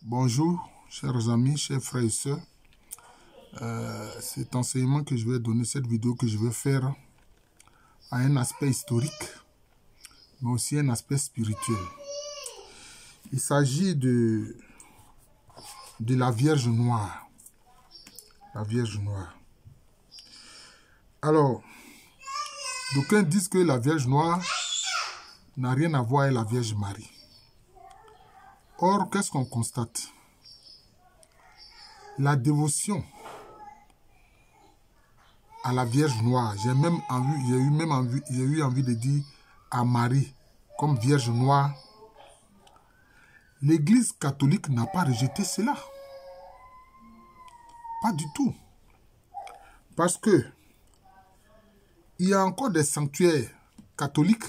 Bonjour, chers amis, chers frères et sœurs. Cet enseignement que je vais donner, cette vidéo que je vais faire, a un aspect historique, mais aussi un aspect spirituel. Il s'agit de la Vierge Noire. La Vierge Noire. Alors, d'aucuns disent que la Vierge Noire n'a rien à voir avec la Vierge Marie. Or, qu'est-ce qu'on constate? La dévotion à la Vierge Noire, j'ai eu envie de dire à Marie comme Vierge Noire. L'Église catholique n'a pas rejeté cela. Pas du tout. Parce que il y a encore des sanctuaires catholiques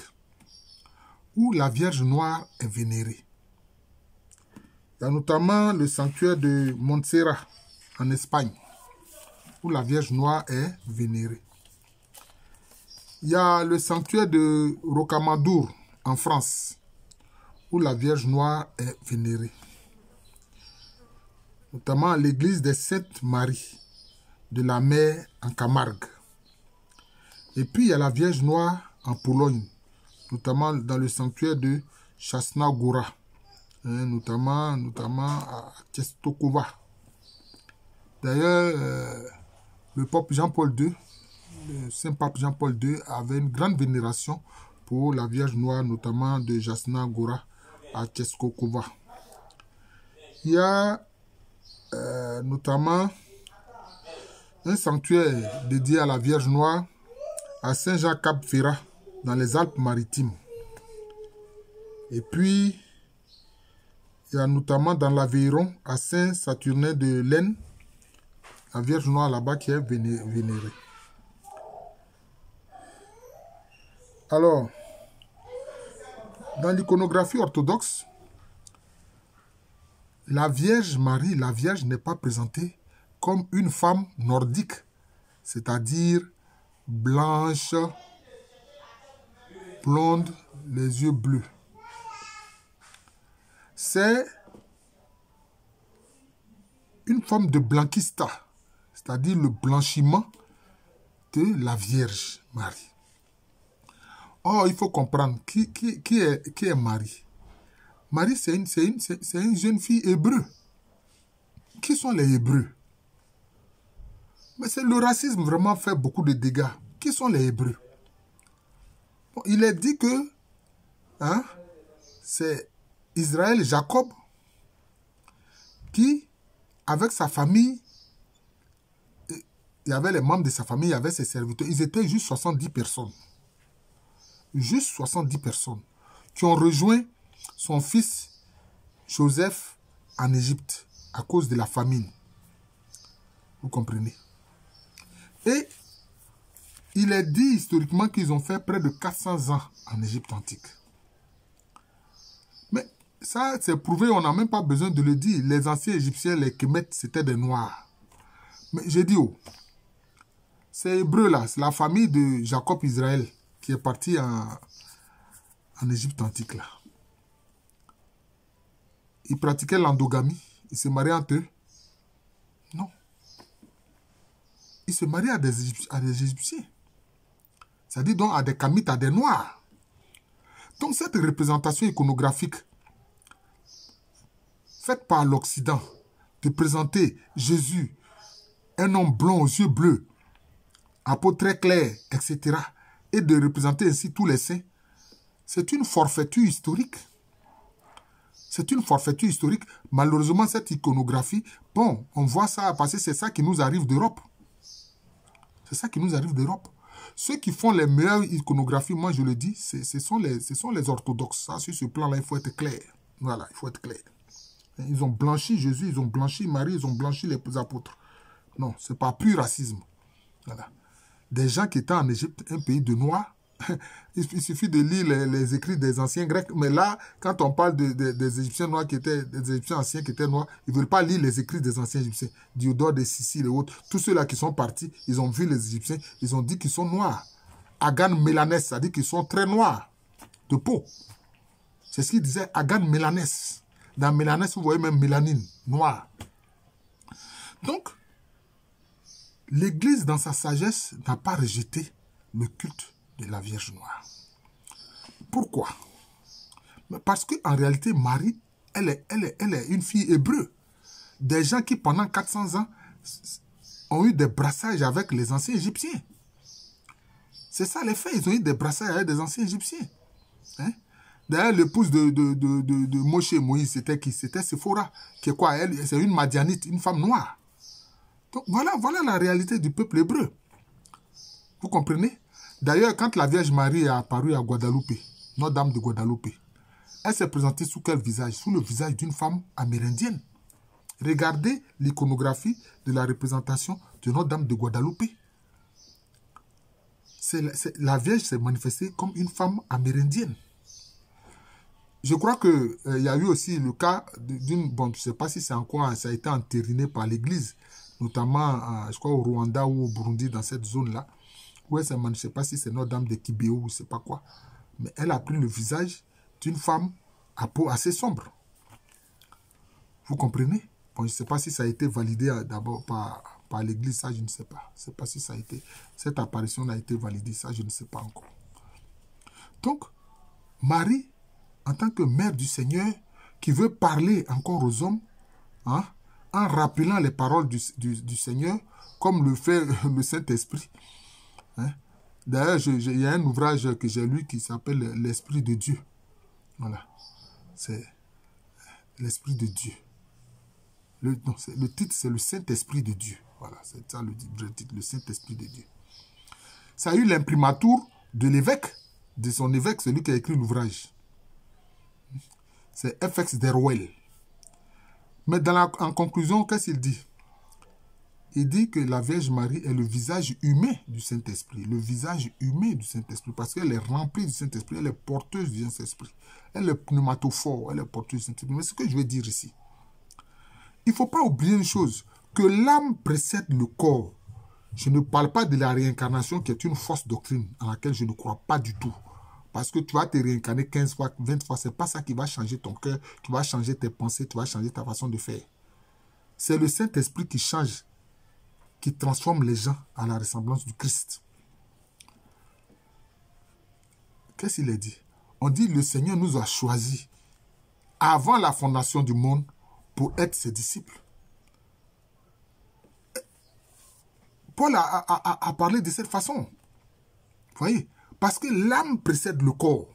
où la Vierge Noire est vénérée. Il y a notamment le sanctuaire de Montserrat en Espagne, où la Vierge Noire est vénérée. Il y a le sanctuaire de Rocamadour en France, où la Vierge Noire est vénérée. Notamment l'église des Saintes Maries de la Mer en Camargue. Et puis il y a la Vierge Noire en Pologne, notamment dans le sanctuaire de Chasna Góra, notamment à Częstochowa. D'ailleurs, le pape Jean-Paul II, le Saint-Pape Jean-Paul II avait une grande vénération pour la Vierge Noire, notamment de Chasna Góra à Częstochowa. Il y a notamment un sanctuaire dédié à la Vierge Noire à Saint-Jean-Cap-Ferrat, dans les Alpes-Maritimes. Et puis, il y a notamment dans l'Aveyron, à Saint-Saturnin de l'Aisne, la Vierge Noire là-bas qui est vénérée. Alors, dans l'iconographie orthodoxe, la Vierge Marie, la Vierge n'est pas présentée comme une femme nordique, c'est-à-dire blanche, blonde, les yeux bleus. C'est une forme de blanquista, c'est-à-dire le blanchiment de la Vierge Marie. Or, il faut comprendre qui est Marie. Marie, c'est une jeune fille hébreu. Qui sont les Hébreux? Mais c'est le racisme vraiment fait beaucoup de dégâts. Qui sont les Hébreux? Bon, il est dit que c'est Israël, Jacob, qui, avec sa famille, il y avait les membres de sa famille, il y avait ses serviteurs, ils étaient juste 70 personnes. Juste 70 personnes qui ont rejoint son fils Joseph en Égypte à cause de la famine. Vous comprenez? Et il est dit historiquement qu'ils ont fait près de 400 ans en Égypte antique. Mais ça, c'est prouvé, on n'a même pas besoin de le dire. Les anciens Égyptiens, les Kémètes, c'était des Noirs. Mais j'ai dit, oh, ces Hébreux-là, c'est la famille de Jacob Israël qui est parti en Égypte antique, là. Ils pratiquaient l'endogamie. Ils se mariaient entre eux. Non. Ils se mariaient à des Égyptiens. C'est-à-dire donc à des Kamites, à des Noirs. Donc cette représentation iconographique faite par l'Occident de présenter Jésus, un homme blond aux yeux bleus, à peau très claire, etc., et de représenter ainsi tous les saints, c'est une forfaiture historique. C'est une forfaiture historique. Malheureusement, cette iconographie, bon, on voit ça parce que c'est ça qui nous arrive d'Europe. C'est ça qui nous arrive d'Europe. Ceux qui font les meilleures iconographies, moi je le dis, ce sont les orthodoxes. Ça, sur ce plan-là, il faut être clair. Voilà, il faut être clair. Ils ont blanchi Jésus, ils ont blanchi Marie, ils ont blanchi les apôtres. Non, ce n'est pas pur racisme. Voilà. Des gens qui étaient en Égypte, un pays de Noirs, il suffit de lire les écrits des anciens Grecs. Mais là, quand on parle des Égyptiens noirs des Égyptiens anciens qui étaient noirs, ils ne veulent pas lire les écrits des anciens Égyptiens. Diodore de Sicile et autres. Tous ceux-là qui sont partis, ils ont vu les Égyptiens, ils ont dit qu'ils sont noirs. Agan Mélanès, c'est-à-dire qu'ils sont très noirs de peau. C'est ce qu'il disait, Agan Mélanès. Dans mélanès, vous voyez même mélanine, noire. Donc, l'Église, dans sa sagesse, n'a pas rejeté le culte de la Vierge noire. Pourquoi? Parce qu'en réalité, Marie, elle est une fille hébreu. Des gens qui, pendant 400 ans, ont eu des brassages avec les anciens Égyptiens. C'est ça les faits. Ils ont eu des brassages avec des anciens Égyptiens. Hein? D'ailleurs, l'épouse de Moshe Moïse, c'était qui? C'était Séphora. Qui est quoi? Elle, c'est une Madianite, une femme noire. Donc voilà la réalité du peuple hébreu. Vous comprenez? D'ailleurs, quand la Vierge Marie est apparue à Guadeloupe, Notre-Dame de Guadeloupe, elle s'est présentée sous quel visage? Sous le visage d'une femme amérindienne. Regardez l'iconographie de la représentation de Notre-Dame de Guadeloupe. La Vierge s'est manifestée comme une femme amérindienne. Je crois qu'il y a eu aussi le cas d'une... Bon, je ne sais pas si c'est encore... Ça a été entériné par l'Église, notamment, je crois, au Rwanda ou au Burundi, dans cette zone-là. Où je ne sais pas si c'est Notre-Dame de Kibéo ou je ne sais pas quoi. Mais elle a pris le visage d'une femme à peau assez sombre. Vous comprenez? Bon, je ne sais pas si ça a été validé d'abord par l'Église, ça je ne sais pas. Je ne sais pas si ça a été... Cette apparition a été validée, ça je ne sais pas encore. Donc, Marie, en tant que mère du Seigneur, qui veut parler encore aux hommes, hein, en rappelant les paroles du Seigneur, comme le fait le Saint-Esprit. Hein. D'ailleurs, il y a un ouvrage que j'ai lu qui s'appelle « L'Esprit de Dieu ». Voilà. C'est l'Esprit de Dieu. Le titre, c'est le Saint-Esprit de Dieu. Voilà, c'est ça le titre, le Saint-Esprit de Dieu. Ça a eu l'imprimatur de l'évêque, de son évêque, celui qui a écrit l'ouvrage. C'est F.X. Derwell. Mais en conclusion, qu'est-ce qu'il dit? Il dit que la Vierge Marie est le visage humain du Saint-Esprit. Le visage humain du Saint-Esprit. Parce qu'elle est remplie du Saint-Esprit. Elle est porteuse du Saint-Esprit. Elle est pneumatophore. Elle est porteuse du Saint-Esprit. Mais ce que je veux dire ici, il ne faut pas oublier une chose. Que l'âme précède le corps. Je ne parle pas de la réincarnation qui est une fausse doctrine à laquelle je ne crois pas du tout. Parce que tu vas te réincarner 15 fois, 20 fois. Ce n'est pas ça qui va changer ton cœur. Qui va changer tes pensées. Tu vas changer ta façon de faire. C'est le Saint-Esprit qui change, qui transforme les gens à la ressemblance du Christ. Qu'est-ce qu'il a dit? On dit le Seigneur nous a choisis avant la fondation du monde pour être ses disciples. Paul a parlé de cette façon. Vous voyez? Parce que l'âme précède le corps.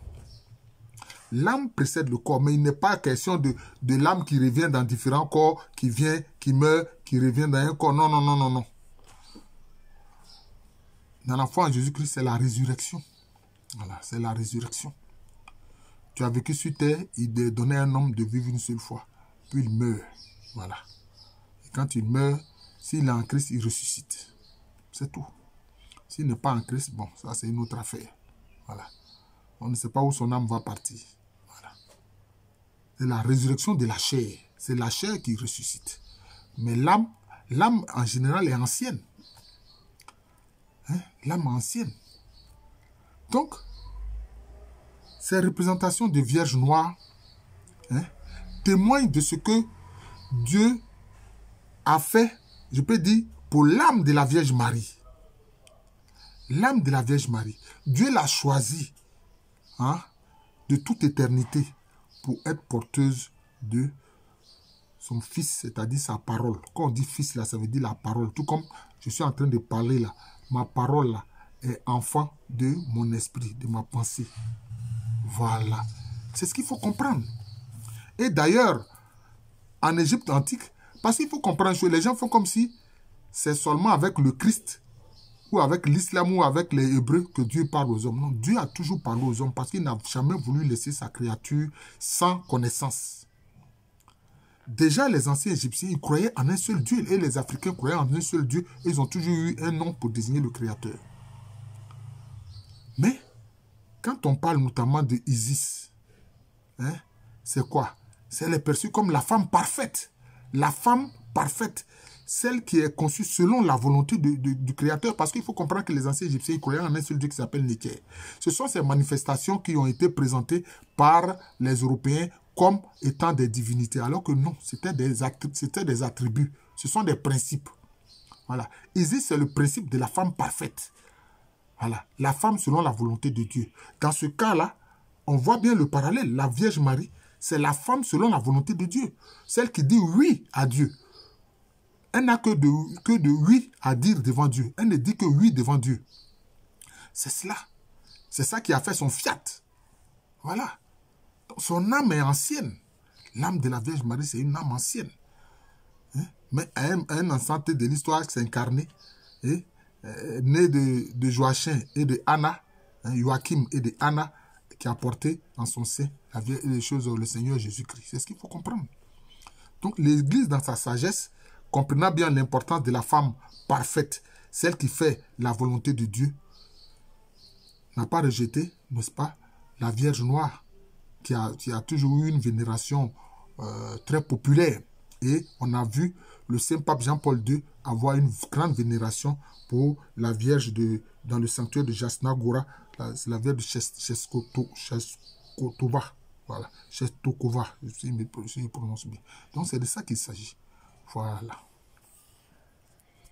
L'âme précède le corps, mais il n'est pas question de l'âme qui revient dans différents corps, qui vient, qui meurt, qui revient dans un corps. Non, non, non, non, non. Dans la foi en Jésus-Christ, c'est la résurrection. Voilà, c'est la résurrection. Tu as vécu sur terre, il te donnait un homme de vivre une seule fois. Puis il meurt. Voilà. Et quand il meurt, s'il est en Christ, il ressuscite. C'est tout. S'il n'est pas en Christ, bon, ça c'est une autre affaire. Voilà. On ne sait pas où son âme va partir. Voilà. C'est la résurrection de la chair. C'est la chair qui ressuscite. Mais l'âme en général est ancienne. Hein? L'âme ancienne. Donc, ces représentations de Vierge noire, hein, témoignent de ce que Dieu a fait, je peux dire, pour l'âme de la Vierge Marie. L'âme de la Vierge Marie. Dieu l'a choisie, hein, de toute éternité pour être porteuse de son fils, c'est-à-dire sa parole. Quand on dit fils, là, ça veut dire la parole. Tout comme je suis en train de parler là, ma parole là est enfant de mon esprit, de ma pensée. Voilà. C'est ce qu'il faut comprendre. Et d'ailleurs, en Égypte antique, parce qu'il faut comprendre que les gens font comme si c'est seulement avec le Christ ou avec l'islam ou avec les Hébreux que Dieu parle aux hommes. Non, Dieu a toujours parlé aux hommes parce qu'il n'a jamais voulu laisser sa créature sans connaissance. Déjà, les anciens Égyptiens, ils croyaient en un seul Dieu et les Africains croyaient en un seul Dieu et ils ont toujours eu un nom pour désigner le Créateur. Mais, quand on parle notamment de Isis, hein, c'est quoi? C'est elle est perçue comme la femme parfaite. La femme parfaite. Celle qui est conçue selon la volonté du Créateur. Parce qu'il faut comprendre que les anciens Égyptiens croyaient en un seul Dieu qui s'appelle Neker. Ce sont ces manifestations qui ont été présentées par les Européens comme étant des divinités, alors que non, c'était des attributs, ce sont des principes. Voilà. Isis, c'est le principe de la femme parfaite. Voilà. La femme selon la volonté de Dieu. Dans ce cas-là, on voit bien le parallèle. La Vierge Marie, c'est la femme selon la volonté de Dieu. Celle qui dit oui à Dieu. Elle n'a que de oui à dire devant Dieu. Elle ne dit que oui devant Dieu. C'est cela. C'est ça qui a fait son fiat. Voilà. Son âme est ancienne. L'âme de la Vierge Marie, c'est une âme ancienne. Hein? Mais un instant de l'histoire s'est incarné. Né de Joachim et de Anna, Joachim et de Anna, qui a porté en son sein les choses le Seigneur Jésus-Christ. C'est ce qu'il faut comprendre. Donc l'Église, dans sa sagesse, comprenant bien l'importance de la femme parfaite, celle qui fait la volonté de Dieu, n'a pas rejeté, n'est-ce pas, la Vierge Noire, qui a toujours eu une vénération très populaire. Et on a vu le Saint-Pape Jean-Paul II avoir une grande vénération pour la Vierge dans le sanctuaire de Jasna Gora, la Vierge de Cheskotova. Voilà, Chestokova, si je prononce bien. Donc c'est de ça qu'il s'agit. Voilà.